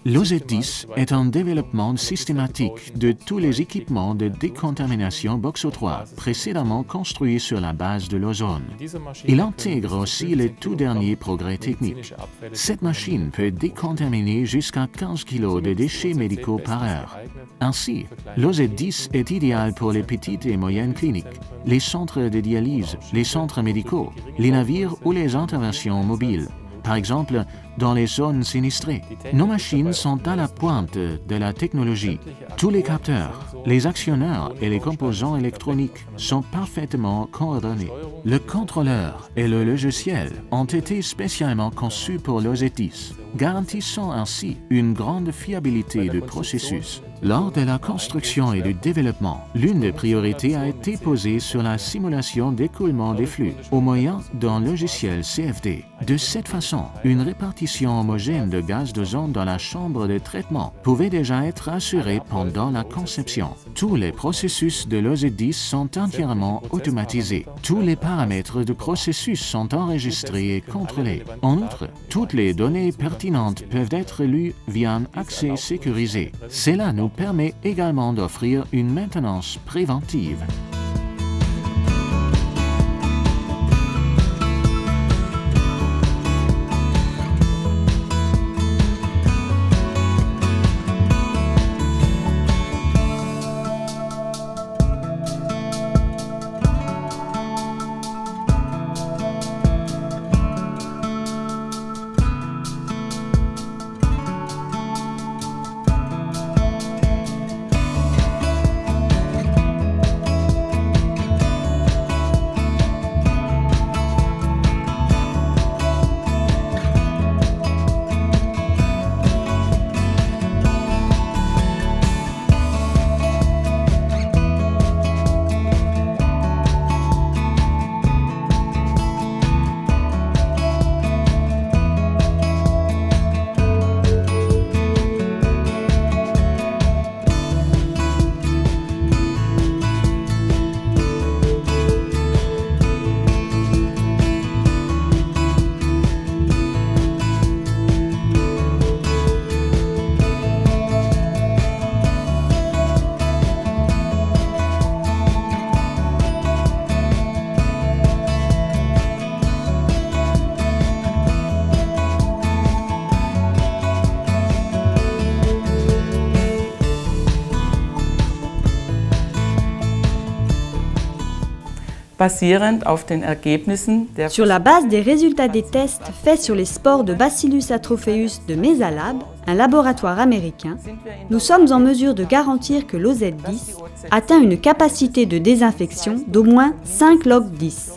L'OZ10 est un développement systématique de tous les équipements de décontamination Boxo 3 précédemment construits sur la base de l'ozone. Il intègre aussi les tout derniers progrès techniques. Cette machine peut décontaminer jusqu'à 15 kg de déchets médicaux par heure. Ainsi, l'OZ10 est idéal pour les petites et moyennes cliniques, les centres de dialyse, les centres médicaux, les navires ou les interventions mobiles. Par exemple, dans les zones sinistrées. Nos machines sont à la pointe de la technologie. Tous les capteurs, les actionneurs et les composants électroniques sont parfaitement coordonnés. Le contrôleur et le logiciel ont été spécialement conçus pour l'OZ10, garantissant ainsi une grande fiabilité du processus. Lors de la construction et du développement, l'une des priorités a été posée sur la simulation d'écoulement des flux au moyen d'un logiciel CFD. De cette façon, une répartition homogène de gaz d'ozone dans la chambre de traitement pouvait déjà être assurée pendant la conception. Tous les processus de l'OZ10 sont entièrement automatisés. Tous les paramètres du processus sont enregistrés et contrôlés. En outre, toutes les données pertinentes peuvent être lues via un accès sécurisé. Cela nous permet également d'offrir une maintenance préventive. Sur la base des résultats des tests faits sur les spores de Bacillus atropheus de Mesalab, un laboratoire américain, nous sommes en mesure de garantir que l'OZ10 atteint une capacité de désinfection d'au moins 5 log 10.